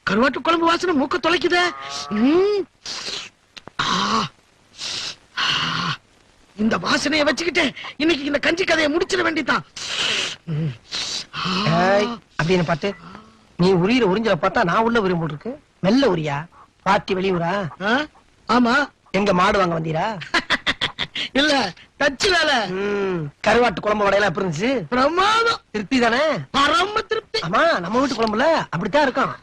கருவாட்டு குழம்பு வாசனை மூக்க தொலைக்குதே. இந்த வாசனையை வச்சுக்கிட்டு இன்னைக்கு இந்த கஞ்சி கதையை முடிச்சிட வேண்டியதான். அப்படின்னு பார்த்து நீ உரியிற உறிஞ்சல பார்த்தா நான் உள்ள உரியும் போல் இருக்கு. மெல்ல உரியா பாட்டி வெளியூரா? ஆமா. எங்க மாடு வாங்க வந்தீரா? இல்ல தச்சு வேலை. கருவாட்டு குழம்பு வடையெல்லாம் எப்படி இருந்துச்சு? பிரமாதம். திருப்தி தானே? பரம திருப்தி. ஆமா, நம்ம வீட்டு குழம்புல அப்படித்தான் இருக்கும்.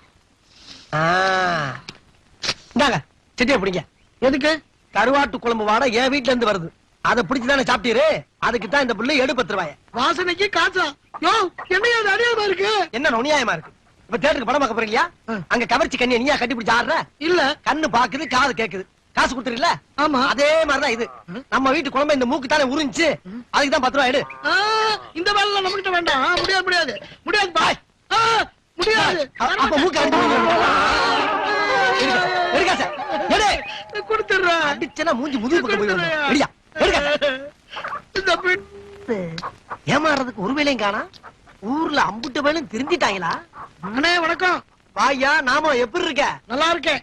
இந்தாங்க சிட்டியை பிடிங்க. எதுக்கு? கருவாட்டு குழம்பு வாடை என் வீட்டுல இருந்து வருது. அதை பிடிச்சுதானே சாப்பிட்டீரு. அதுக்கு தான் இந்த பிள்ளை 10 ரூபாய். வாசனைக்கு காசா? யோ, என்னையா அது அநியாயமா இருக்கு? என்ன நுணியாயமா இருக்கு? இப்ப தேட்டருக்கு படம் பார்க்க போறீங்களா? அங்க கவர்ச்சி கண்ணியை நீயா கட்டி பிடிச்சு ஆடுற? இல்ல, கண்ணு பாக்குது, காது கேக்குது. காசு கொடுத்துருல? ஆமா. அதே மாதிரிதான் இது. நம்ம வீட்டு குழம்பு இந்த மூக்கு தானே உறிஞ்சு. அதுக்கு தான் 10 ரூபாய் எடு. இந்த வேலை நம்ம கிட்ட வேண்டாம். முடியாது முடியாது முடியாது பாய். முடியாது. அப்ப மூக்கு கொடுத்துடுறேன். அடிச்சனா மூஞ்சி முதுகு பக்கம் போய் ஏமாறதுக்கு ஒரு வேலையும் காணா. ஊர்ல அம்புட்ட வேலையும் திருந்திட்டாங்களா? அண்ணே வணக்கம். வாயா, நாம எப்படி இருக்க? நல்லா இருக்கேன்.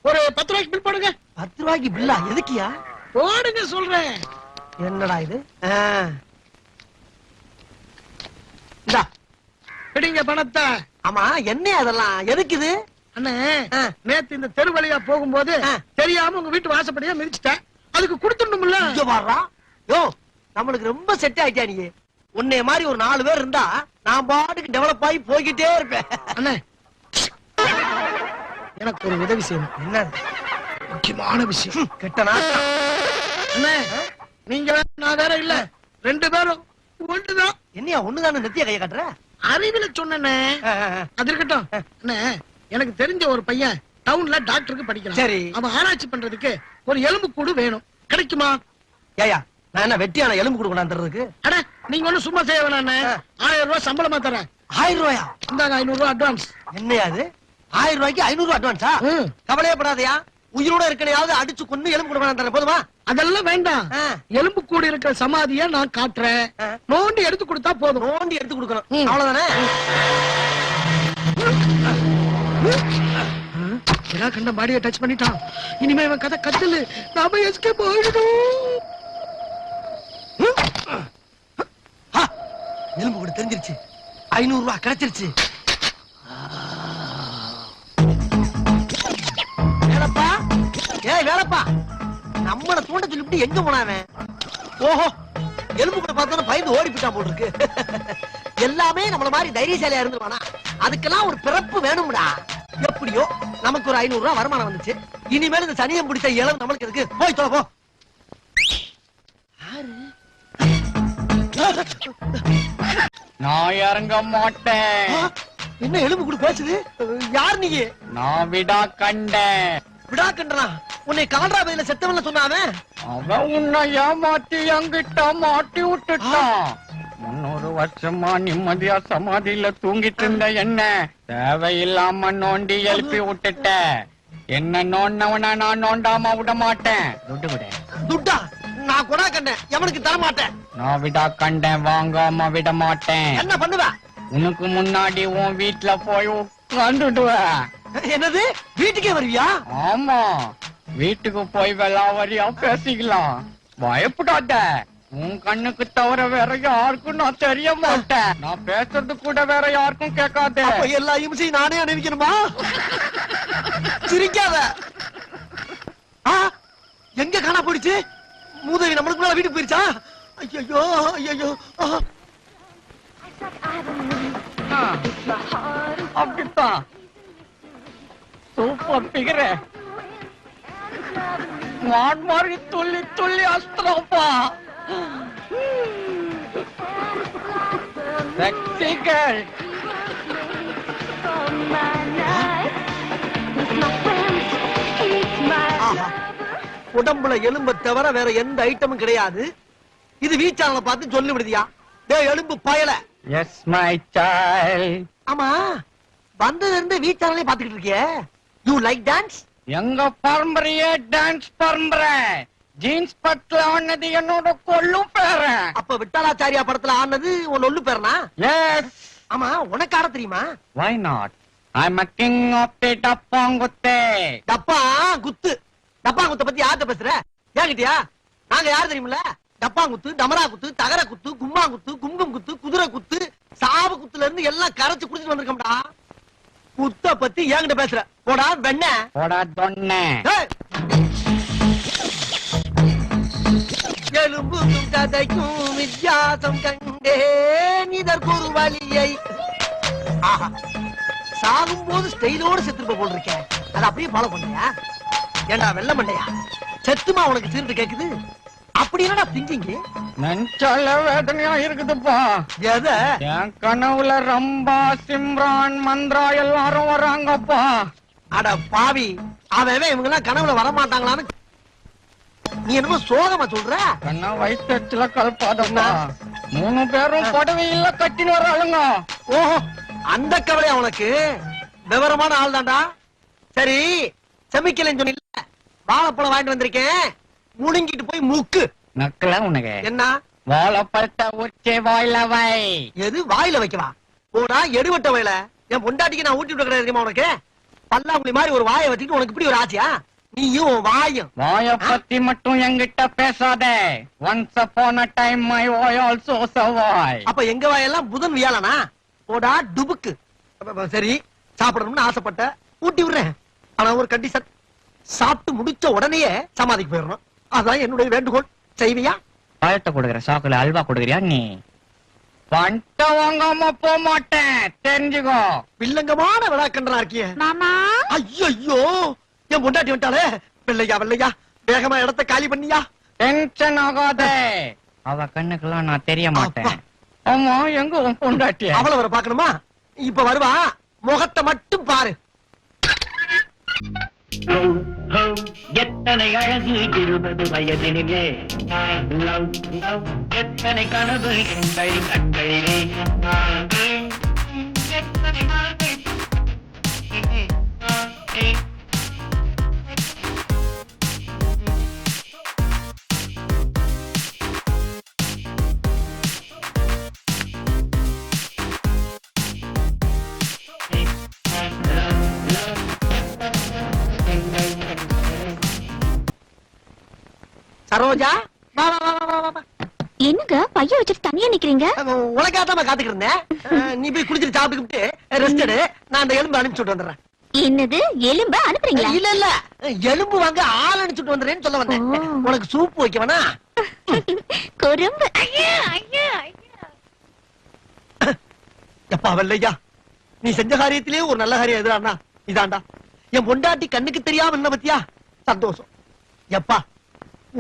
ஒரு 10 ரூபாய்க்கு பில் போடுங்க. 10 ரூபாய்க்கு பில்லா? எதுக்கியா? போடுங்க சொல்றேன். என்னடா இது? இந்தா பிடிங்க பணத்தை. ஆமா, என்ன அதெல்லாம் எதுக்கு இது? அண்ணே, நேத்து இந்த தெரு வழியா போகும்போது தெரியாம உங்க வீட்டு வாசப்படியா மிதிச்சிட்டேன். அதுக்கு கொடுத்துடணும்ல. யோ, நம்மளுக்கு ரொம்ப செட் ஆயிட்டா. நீ உன்னைய மாதிரி ஒரு 4 பேர் இருந்தா நான் பாட்டுக்கு டெவலப் ஆகி போய்கிட்டே இருப்பேன். அண்ணே, எனக்கு ஒரு உதவி செய்யணும். என்ன? முக்கியமான விஷயம். கெட்ட நாட்டம். அண்ணே, நீங்க நான் வேற இல்ல, 2 பேரும் ஒண்ணுதான். என்னையா ஒண்ணுதானே நெத்திய கைய காட்டுற? அறிவில சொன்னே. அது இருக்கட்டும். அண்ணே, எனக்கு தெரிஞ்ச ஒரு பையன் டவுன்ல டாக்டருக்கு படிக்கிறான். சரி. அவன் ஆராய்ச்சி பண்றதுக்கு ஒரு எலும்பு கூடு வேணும். கிடைக்குமா? ஏயா, நான் என்ன வெட்டியான எலும்பு கூடு கொண்டாந்துறதுக்கு? அட, நீங்க ஒண்ணு சும்மா செய்ய வேணாம். 1000 ரூபாய் சம்பளமா தரேன். 1000 ரூபாயா? இந்தாங்க 500 ரூபாய் அட்வான்ஸ். என்னையா அது? 1000 ரூபாய்க்கு 500 ரூபாய் அட்வான்ஸா? கவலையப்படாதயா, உயிரோட இருக்கனையாவது அடிச்சு கொண்டு எலும்பு கூடு கொண்டாந்து போதுமா? அதெல்லாம் வேண்டாம். எலும்பு கூடு இருக்கிற சமாதிய நான் காட்டுறேன். நோண்டி எடுத்து கொடுத்தா போதும். நோண்டி எடுத்து கொடுக்கணும், அவ்வளவுதானே? கண்ட பாடியை டச் பண்ணிட்டான். இனிமே இவன் கதை கத்தலு. நாம எஸ்கேப் ஆயிடும். எலும்பு கூட தெரிஞ்சிருச்சு. 500 ரூபாய் கிடைச்சிருச்சு. வேலப்பா, ஏய் வேலப்பா, நம்மள தூண்ட சொல்லிட்டு எங்க போனாவன்? ஓஹோ, எலும்பு கூட பார்த்தா பயந்து ஓடி போயிட்டான் போல் இருக்கு. எல்லாமே நம்மள மாதிரி தைரியசாலியா இருந்துருவானா? அதுக்கெல்லாம் ஒரு பிறப்பு வேணும்டா. எப்படியோ நமக்கு ஒரு 500 ரூபாய் வருமானம் வந்துச்சு. இனிமேல் இந்த சனியம் பிடிச்ச இளவு நம்மளுக்கு இருக்கு. போய் தொலை போ. நான் இறங்க மாட்டேன். என்ன எலும்பு கூட பேசுது? யார் நீங்க? நான் விடா கண்டேன். விடா கண்டனா? உன்னை கால்ரா பையில செத்தவன்ல சொன்னாவே. அவன் உன்னை ஏமாத்தி என்கிட்ட மாட்டி விட்டுட்டான். 300 வருஷமா நிம்மதியா சமாதியில தூங்கிட்டு இருந்த என்ன தேவையில்லாம நோண்டி எழுப்பி விட்டுட்ட. என்ன நோண்டவன நான் நோண்டாம விட மாட்டேன். துட்டு விட. துட்டா? நான் கொடா கண்டேன், எவனுக்கு தர மாட்டேன். நான் விடா கண்டேன், வாங்காம விட மாட்டேன். என்ன பண்ணுவ? உனக்கு முன்னாடி உன் வீட்டுல போய் உட்காந்துடுவேன். என்னது? வீட்டுக்கே வருவியா? ஆமா, வீட்டுக்கு போய் வெளாவரியா பேசிக்கலாம். பயப்படாத. உன் கண்ணுக்கு தவிர வேற யாருக்கும் நான் தெரிய மாட்டேன். நான் பேசுறது கூட வேற யாருக்கும் கேட்காத. எல்லா இம்சையும் நானே அணிவிக்கணுமா? சிரிக்காத. எங்க காணா போயிடுச்சு? மூதவி நம்மளுக்கு மேல வீட்டுக்கு போயிருச்சா? ஐயோ ஐயோ. அப்படித்தான். சூப்பர் பிகர மான் மாதிரி துள்ளி துள்ளி அஸ்திரப்பா. Sexy girl. உடம்புல எலும்ப தவிர வேற எந்த ஐட்டமும் கிடையாது. இது வீச்சாளனை பார்த்து சொல்லி விடுதியா? டேய் எலும்பு பயல. Yes my child. ஆமா, வந்ததுல இருந்து வீச்சாளனே பாத்துக்கிட்டு இருக்கியே. You like dance? எங்க பரம்பரையே டான்ஸ் பரம்பரை. ஜீன்ஸ் படத்துல ஆனது என்னோட கொள்ளும் பேர. அப்ப விட்டாலாச்சாரியா படத்துல ஆனது உன் ஒல்லு பேரனா? எஸ். ஆமா உனக்கு ஆட தெரியுமா? Why not? I'm a king of the டப்பாங்குத்தே. டப்பா குத்து. டப்பா குத்த பத்தி யார்கிட்ட பேசுற? ஏங்கிட்டியா? நாங்க யாரு தெரியுமில்ல? டப்பா குத்து, டமரா குத்து, தகர குத்து, கும்பா குத்து, குங்கும் குத்து, குதிரை குத்து, சாவு குத்துல இருந்து எல்லாம் கரைச்சு குடிச்சிட்டு வந்திருக்கோம்டா. குத்த பத்தி ஏங்கிட்ட பேசுற? போடா வெண்ண. போடா தொன்னை. எலும்பும் கதைக்கும் வித்தியாசம் கண்டேன் இதற்கொரு வழியை. ஆஹா, சாகும் போது ஸ்டைலோட செத்துருப்ப போல் இருக்கேன். அதை அப்படியே ஃபாலோ பண்ணியா? ஏண்டா வெள்ள மண்டையா, செத்துமா உனக்கு சீர்த்து கேக்குது? அப்படி என்னடா திங்கிங்? நெஞ்சால வேதனையா இருக்குதுப்பா. எத? என் கனவுல ரம்பா, சிம்ரான், மந்த்ரா எல்லாரும் வராங்கப்பா. அட பாவி, அவன் இவங்க எல்லாம் கனவுல வரமாட்டாங்களான்னு நீ என்னமோ சோகமா சொல்ற? கண்ணா வயிற்றுல கலப்பாதப்பா. 3 பேரும் புடவையில கட்டின்னு வராளுங்க. ஓஹோ, அந்த கவலையா உனக்கு? விவரமான ஆள் தான்டா. சரி, செமிக்கலன்னு சொன்ன வாழைப்பழம் வாங்கிட்டு வந்திருக்கேன், முழுங்கிட்டு போய் முக்கு. நக்கல உனக்கு என்ன? வாழைப்பழத்தை உச்சி வாயில வை. எது வாயில வைக்கவா? போடா எடுவட்ட வயல. என் பொண்டாட்டிக்கு நான் ஊட்டி விட கிடையாது தெரியுமா உனக்கு? பல்லாங்குழி மாதிரி ஒரு வாயை வச்சுட்டு உனக்கு இப்படி ஒரு ஆசையா? நீயும் வாயும். வாய பத்தி மட்டும் என்கிட்ட பேசாத. Once upon a time my boy also survived. அப்ப எங்க வாயெல்லாம் புதன் வியாழனா? போடா டுபுக்கு. சரி, சாப்பிடணும்னு ஆசைப்பட்ட, ஊட்டி விடுறேன். ஆனா ஒரு கண்டிஷன், சாப்பிட்டு முடிச்ச உடனே சமாதிக்கு போயிடணும். அதான் என்னுடைய வேண்டுகோள். செய்வியா? பழத்தை கொடுக்குற சாக்குல அல்வா கொடுக்குறியா நீ? பண்ட வாங்காம போக மாட்டேன், தெரிஞ்சுக்கோ. வில்லங்கமான விழாக்கன்றா இருக்கிய மாமா. ஐயோ, என் பொண்டாட்டி வந்துட்டாளே. வெள்ளையா வெள்ளையா, வேகமா இடத்த காலி பண்ணியா? டென்ஷன் ஆகாத. அவ கண்ணுக்கெல்லாம் நான் தெரிய மாட்டேன். ஆமா, எங்க உன் பொண்டாட்டிய? அவளை வர பாக்கணுமா? இப்ப வருவா, முகத்தை மட்டும் பாரு. எத்தனை அழகு 20 வயதினிலே, எத்தனை கனவு எங்கள் கண்களிலே. சரோஜா, வா வா வா வா வா. என்னங்க பைய வச்சுட்டு தனியா நிக்கிறீங்க? உனக்காக காத்துக்கிட்டு இருந்தேன். நீ போய் குளிச்சிட்டு சாப்பிட்டுக்கிட்டு ரெஸ்ட் எடு. நான் அந்த எலும்பு அனுப்பிச்சுட்டு வந்துடுறேன். என்னது, எலும்ப அனுப்புறீங்களா? இல்ல இல்ல, எலும்பு வாங்க ஆள் அனுப்பிச்சுட்டு வந்துடுறேன்னு சொல்ல வந்தேன். ஓ. உனக்கு சூப் வைக்கவனா? குறும்பு. எப்பா வெள்ளையா, நீ செஞ்ச காரியத்திலே ஒரு நல்ல காரியம் எதிரானா இதாண்டா. என் பொண்டாட்டி கண்ணுக்கு தெரியாம என்ன பத்தியா? சந்தோஷம். எப்பா,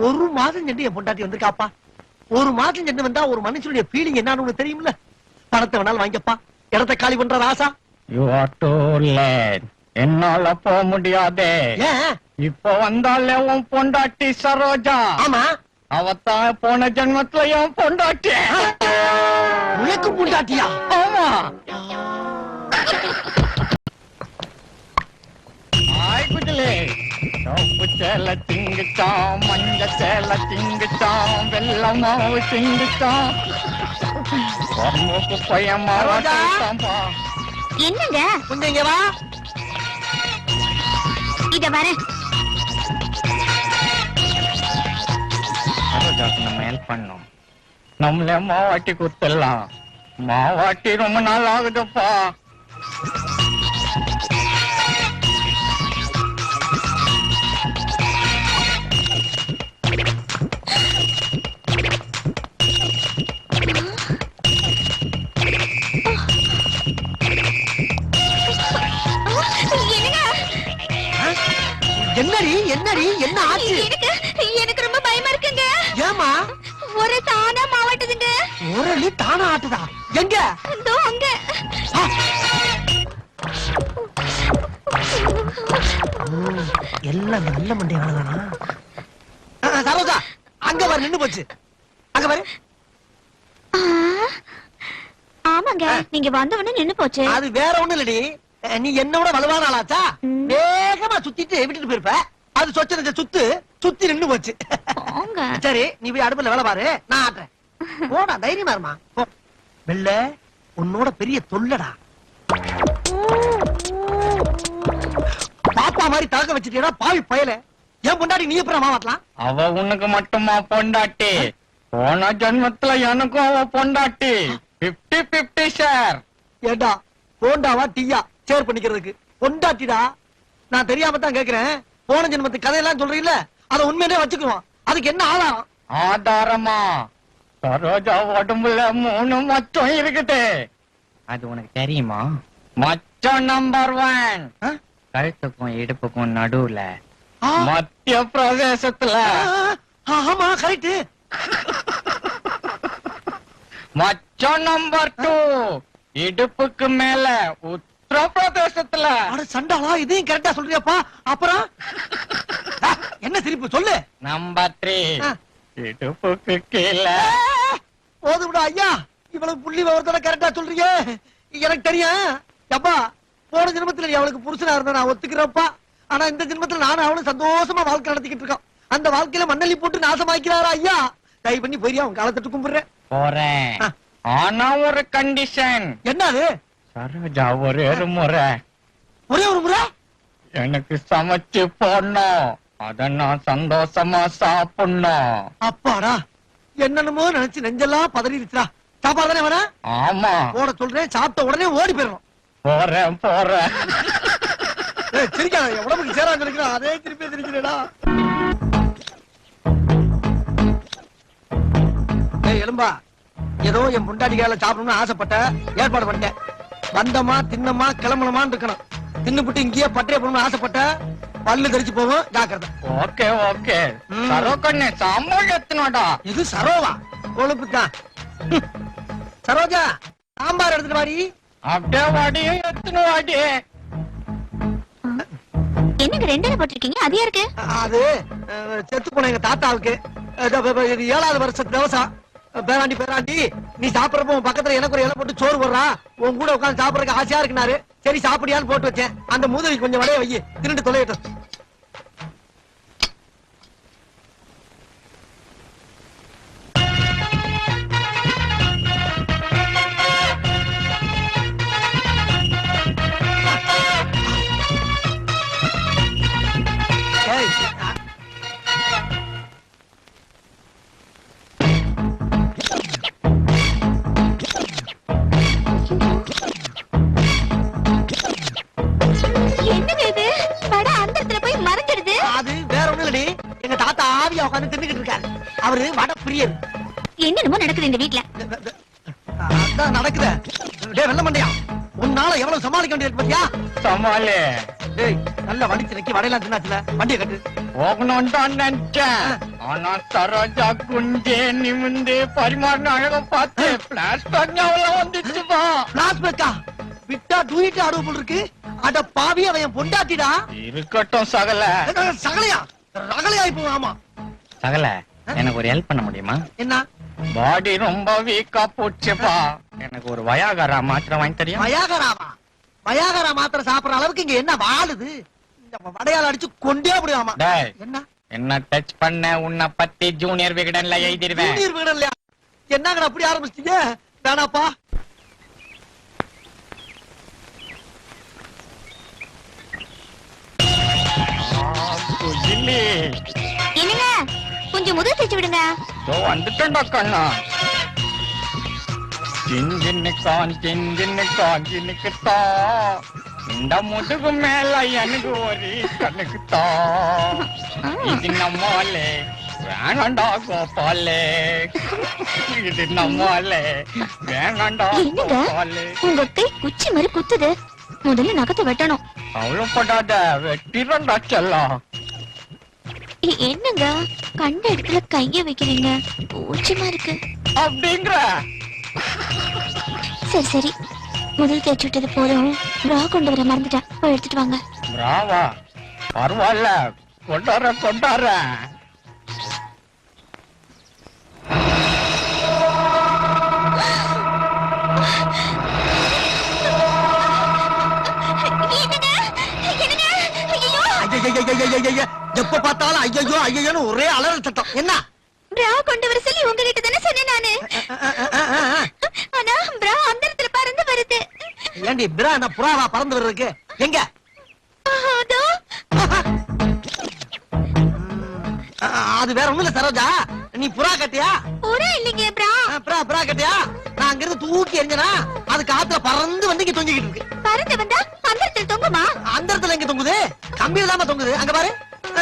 1 மாதம் சென்று என் பொண்டாட்டி வந்திருக்காப்பா. 1 மாதம் சென்று வந்தா ஒரு மனுஷனுடைய ஃபீலிங் என்னன்னு உனக்கு தெரியும்ல. பணத்தை வேணாலும் வாங்கிப்பா, இடத்தை காலி பண்ற ராசா. You are too late. என்னால போக முடியாதே. ஏன்? இப்ப வந்தாலே உன் பொண்டாட்டி சரோஜா. ஆமா, அவத்தான் போன ஜென்மத்துல என் பொண்டாட்டி. உனக்கு பொண்டாட்டியா? ஆமா. ஆய் குஜலே, சோப்பு சேலை திங்குச்சான், மஞ்ச சேலை திங்குச்சான், வெள்ளை மாவு திங்குச்சான், மூக்கு பையன் சரோஜா? மாறாட்டாம்பா. என்னங்க? கொஞ்சம் இங்க வா. இத வரேன். சரோஜாக்கு நம்ம ஹெல்ப் பண்ணோம். நம்மளே மாவாட்டி குத்தலாம். மாவாட்டி ரொம்ப நாள் ஆகுதுப்பா. என்னடி என்னடி என்ன ஆச்சு? எனக்கு ரொம்ப பயமா இருக்குங்க. ஏமா? ஒரு தானா மாவட்டுதுங்க. முரளி தானா ஆட்டுதா? எங்க? இதோ அங்க. ஆ. எல்லாம் நல்ல மண்டையானதானா? சரோஜா, அங்க வர நின்னு போச்சு. அங்க வர. ஆமாங்க, நீங்க வந்தவொடனே நின்னு போச்சு. அது வேற ஒண்ணு இல்லடி. நீ என்னோட வலுவான ஆளாச்சா? வேகமா சுத்திட்டு விட்டுட்டு போயிருப்ப. அது சொச்ச சுத்து சுத்தி நின்னு போச்சு. போங்க. சரி, நீ போய் அடுப்புல வேலை பாரு, நான் ஆட்டுறேன். போடா, தைரியமா இருமா. வெள்ள உன்னோட பெரிய தொல்லடா. பாப்பா மாதிரி தாக்க வச்சுட்டா பாவி பயல. ஏன் பொண்டாட்டி நீ எப்பறம் மாவாட்டலாம்? அவ உனக்கு மட்டுமா பொண்டாட்டி? போன ஜென்மத்துல எனக்கும் அவ பொண்டாட்டி. 50-50 ஷேர். ஏண்டா போண்டாவா டீயா ஷேர் பண்ணிக்கிறதுக்கு? பொண்டாட்டிடா. நான் தெரியாம தான் கேக்குறேன். போன ஜென்மத்து கதையெல்லாம் சொல்றீல்ல, அத உண்மையிலே வச்சுக்குவோம். அதுக்கு என்ன ஆதாரம்? ஆதாரமா? சரோஜா உடம்புல 3 மச்சம் இருக்குது. அது உனக்கு தெரியுமா? மச்சம் நம்பர் 1 கழுத்துக்கும் இடுப்புக்கும் நடுவுல மத்திய பிரதேசத்துல. ஆமா கரெக்ட். மச்சம் நம்பர் 2 இடுப்புக்கு மேல உத்தரப்பிரதேசத்துல. அட சண்டாளா, இதையும் கரெக்டா சொல்றியாப்பா. அப்புறம் என்ன சிரிப்பு சொல்லு. நம்பர் 3 இடுப்புக்கு கீழே. போது விட ஐயா, இவ்வளவு புள்ளி விவரத்தோட கரெக்டா சொல்றீங்க. எனக்கு தெரியும். அப்பா போன ஜென்மத்துல நீ அவளுக்கு புருஷனா இருந்தா நான் ஒத்துக்கிறப்பா. ஆனா இந்த ஜென்மத்துல நானும் அவளும் சந்தோஷமா வாழ்க்கை நடத்திக்கிட்டு இருக்கோம். அந்த வாழ்க்கையில மண்ணள்ளி போட்டு நாசமாக்கிறாரா ஐயா? தயவு பண்ணி போய் அவன் காலத்தட்டு கும்பிடுறேன். போறேன். ஆனா ஒரு கண்டிஷன். என்னது? சரோஜா ஒரே ஒரு முறை ஒரே ஒரு முறை எனக்கு சமைச்சு போடணும். அத நான் சந்தோஷமா சாப்பிடணும். அப்பாடா, என்னென்னமோ நினைச்சு நெஞ்செல்லாம் பதறிடுச்சுடா. சாப்பாடு தானே வேணா? ஆமா. போட சொல்றேன், சாப்பிட்ட உடனே ஓடி போயிடணும். போறேன் போறேன். சிரிக்காத, உடம்புக்கு சேரா நினைக்கிறேன். அதே திருப்பி சிரிக்கிறேடா. எலும்பா, ஏதோ என் பொண்டாட்டி கையில சாப்பிடணும்னு ஆசைப்பட்ட ஏற்பாடு பண்ணிட்டேன். வந்தமா தின்னமா கிளம்பணுமான்னு இருக்கணும். தின்னுபிட்டு இங்கேயே பட்டைய போடணும்னு ஆசைப்பட்ட பல்லு கரிச்சு போகும். ஜாக்கிரதை. Okay okay. சரோ கண்ணே சாம்பார் எத்தனோடா? இது சரோவா? கொழுப்பு தான். சரோஜா, சாம்பார் எடுத்துட்டு வாடி. அப்படியே வாடியும் எத்தனை வாடி. என்னங்க 2 போட்டிருக்கீங்க? அது யாருக்கு? அது செத்து போன எங்க தாத்தாவுக்கு. இது 7வது வருஷத்து தவசம். பேராண்டி பேராண்டி, நீ சாப்பிடறப்ப உன் பக்கத்துல எனக்கு ஒரு இலை போட்டு சோறு போடுறா. உன் கூட உட்காந்து சாப்பிடறதுக்கு ஆசையா இருக்குனாரு. சரி சாப்பிடியான்னு போட்டு வச்சேன். அந்த மூதவி கொஞ்சம் வடைய வை, தின்னுட்டு தொலையட்டும். என்னங்க இது? படம் அந்த இடத்துல போய் மறைஞ்சிடுது. அது வேற ஒண்ணு இல்லடி, எங்க தாத்தா ஆவியா உட்காந்து தின்னுகிட்டு இருக்காரு. அவரு வட பிரியர். என்னென்னமோ நடக்குது இந்த வீட்ல. அதான் நடக்குது. டேய் வெள்ள மண்டையா, உன்னால எவ்வளவு சமாளிக்க வேண்டியது பாத்தியா? சமாளி. டேய் நல்ல வலிச்சு நிக்கி வடையெல்லாம் தின்னாச்சுல, வண்டியை கட்டு. போகணும்னு தான் நினைச்சேன். ஆனா சரோஜா குஞ்சே நிமிந்து பரிமாறின அழக பார்த்து பிளாஸ்டிக் ஞாபகம் வந்துச்சுப்பா. பிளாஸ்பேக்கா விட்டா டூயிட்டு ஆடுவ போல் இருக்கு. அட பாவி, அவன் பொண்டாட்டிடா. இருக்கட்டும் சகல. சகலையா ரகலையா இப்போ? ஆமா சகல, எனக்கு ஒரு ஹெல்ப் பண்ண முடியுமா? என்ன? பாடி ரொம்ப வீக்கா போச்சுப்பா. எனக்கு ஒரு வயாகரா மாத்திரை வாங்கி தெரியும். வயாகராவா? வயாகரா மாத்திரை சாப்பிடுற அளவுக்கு இங்க என்ன வாழுது? இந்த வடையால அடிச்சு கொண்டே அப்படியாமா. டேய், என்ன என்ன டச் பண்ண உன்னை பத்தி ஜூனியர் விகடன்ல எழுதிடுவேன். ஜூனியர் விகடன் இல்லையா? என்னங்க அப்படி ஆரம்பிச்சிட்டீங்க? வேணாப்பா. என்னங்க கொஞ்சம் முதல் தேய்ச்சி விடுங்க. வந்துட்டா கண்ணா. சின்னிக்குத்தான் இந்த முதுகு மேல எனக்கு ஒரு கணக்குத்தான். இது நம்மாலே வேணாண்டா கோபாலே. இது நம்மாலே வேணாண்டா கோபாலே. உங்க கை குச்சி மாதிரி குத்துது. முதல்ல நகத்தை வெட்டணும். அவ்வளவுப்படாத, வெட்டிரண்டா செல்லம். என்னங்க கண்ட இடத்துல கைய வைக்கிறீங்க? கூச்சமா இருக்கு. அப்படிங்கிற. சரி சரி, முதல் தேய்ச்சி விட்டது போதும். பிரா கொண்டு வர மறந்துட்டேன், போய் எடுத்துட்டு வாங்க. பிராவா? பரவாயில்ல, கொண்டார. எப்ப பார்த்தாலும் ஐயோ ஐயோன்னு ஒரே அலறல் சட்டம். என்ன? பிரா கொண்டு வர சொல்லி உங்ககிட்ட தானே சொன்னேன் நானு. ஆனா பிரா அந்த இடத்துல பாருங்க. ஏண்டி பிரா என்ன புறாவா பறந்து வர்றதுக்கு எங்க அதோ அது வேற ஒண்ணும் இல்ல சரோஜா நீ புறா கட்டியா ஒரே இல்லைங்க பிரா புறா கட்டியா நான் அங்க இருந்து தூக்கி எறிஞ்சனா அது காத்துல பறந்து வந்து இங்க தொங்கிக்கிட்டு இருக்கு பறந்து வந்தா அந்தரத்தில் தொங்குமா அந்த இடத்துல எங்க தொங்குது கம்பியில தான் தொங்குது அங்க பாரு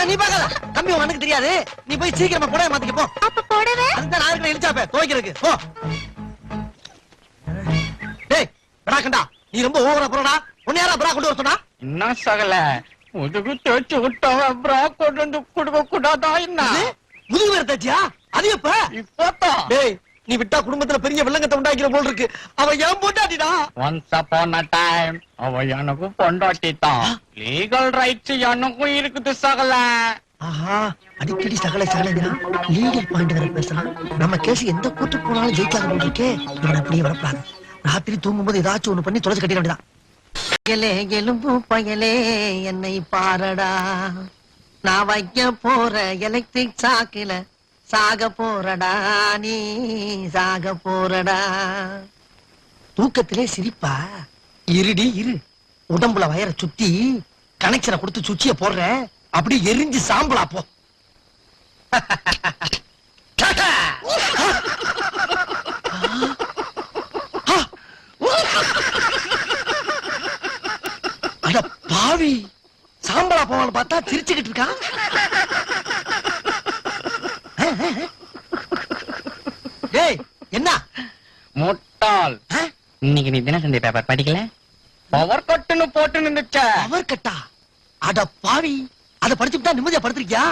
நீ பாக்காத கம்பி உனக்கு தெரியாது நீ போய் சீக்கிரமா புடவை மாத்திக்க போ அப்ப போடவே அதுதான் நான் இருக்கிற இழிச்சாப்ப துவைக்கிறதுக்கு போ டேய் பிரா கண்டா நீ ரொம்ப ஓவரா போறடா உன்னை யாரா பிரா கொண்டு வர சொன்னா என்ன சகல முதுகு தேய்ச்சி விட்டவன் பிரா கொண்டு வந்து கொடுக்க கூடாதா என்ன முதுகு வேற தச்சியா அது எப்ப இப்பதான் டேய் நீ விட்டா குடும்பத்துல பெரிய வில்லங்கத்தை உண்டாக்கிற போல் இருக்கு அவ ஏன் போட்டாடிடா ஒன்ஸ் அப்பான் அ டைம் அவ எனக்கு பொண்டாட்டி தான் லீகல் ரைட்ஸ் எனக்கும் இருக்குது சகல ஆஹா அடிக்கடி சகல சகலங்கிறான் லீகல் பாயிண்ட் வரை பேசுறான் நம்ம கேஸ் எந்த கூட்டு போனாலும் ஜெயிக்காத போல் இருக்கே இவன் அப்படியே வரப்படாது ராத்திரி தூங்கும்போது ஏதாச்சும் ஒண்ணு பண்ணி தொலைச்சு கட்டிட வேண்டியதான் பயலே எலும்பு பயலே என்னை பாரடா நான் வைக்க போற எலக்ட்ரிக் சாக்குல சாக போறடா நீ சாக போறடா தூக்கத்திலே சிரிப்பா இருடி இரு உடம்புல வயரை சுத்தி கனெக்ஷனை கொடுத்து சுச்சிய போடுற அப்படி எரிஞ்சு சாம்பலா போ அட பாவி சாம்பலா போவான்னு பார்த்தா சிரிச்சுக்கிட்டு இருக்கான் டேய் என்ன முட்டாள் இன்னைக்கு நீ தினசந்தி பேப்பர் படிக்கல பவர் கட்டுன்னு போட்டு நின்னுச்ச அவர் கட்டா அட பாவி அத படிச்சுட்டா நிம்மதியா படுத்திருக்கியா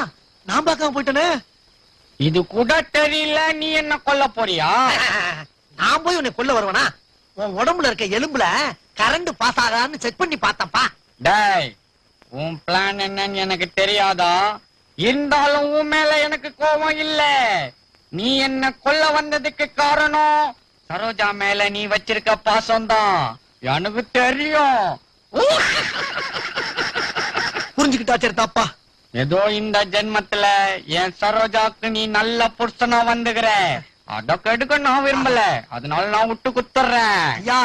நான் பார்க்காம போயிட்டனே இது கூட தெரியல நீ என்ன கொல்ல போறியா நான் போய் உன்னை கொல்ல வருவனா உன் உடம்புல இருக்க எலும்புல கரண்ட் பாஸ் ஆகான்னு செக் பண்ணி பார்த்தப்பா டேய் உன் பிளான் என்னன்னு எனக்கு தெரியாதா இருந்தாலும் உன் மேல எனக்கு கோபம் இல்ல நீ என்ன கொல்ல வந்ததுக்கு காரணம் சரோஜா மேல நீ வச்சிருக்க பாசம்தான் எனக்கு தெரியும் புரிஞ்சுக்கிட்டா சரி தாப்பா ஏதோ இந்த ஜென்மத்துல என் சரோஜாக்கு நீ நல்ல புருஷனா வந்துகிற அத கெடுக்க நான் விரும்பல அதனால நான் விட்டு குத்துறேன் ஐயா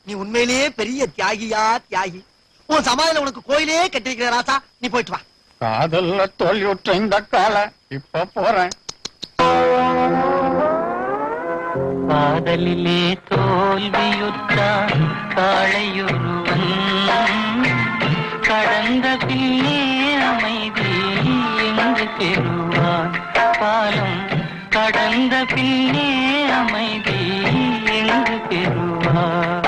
நீ உண்மையிலேயே பெரிய தியாகியா தியாகி உன் சமாதியில உனக்கு கோயிலே கட்டி வைக்கிற ராசா நீ போயிட்டு வா காதல்ல தோல்வியுற்ற இந்த கால இப்ப போறேன் காதலிலே தோல்வியுற்றான் காளையொருவன் கடந்த பின்னே அமைதி எங்கு பெறுவான் காலம் கடந்த பின்னே அமைதி எங்கு பெறுவான்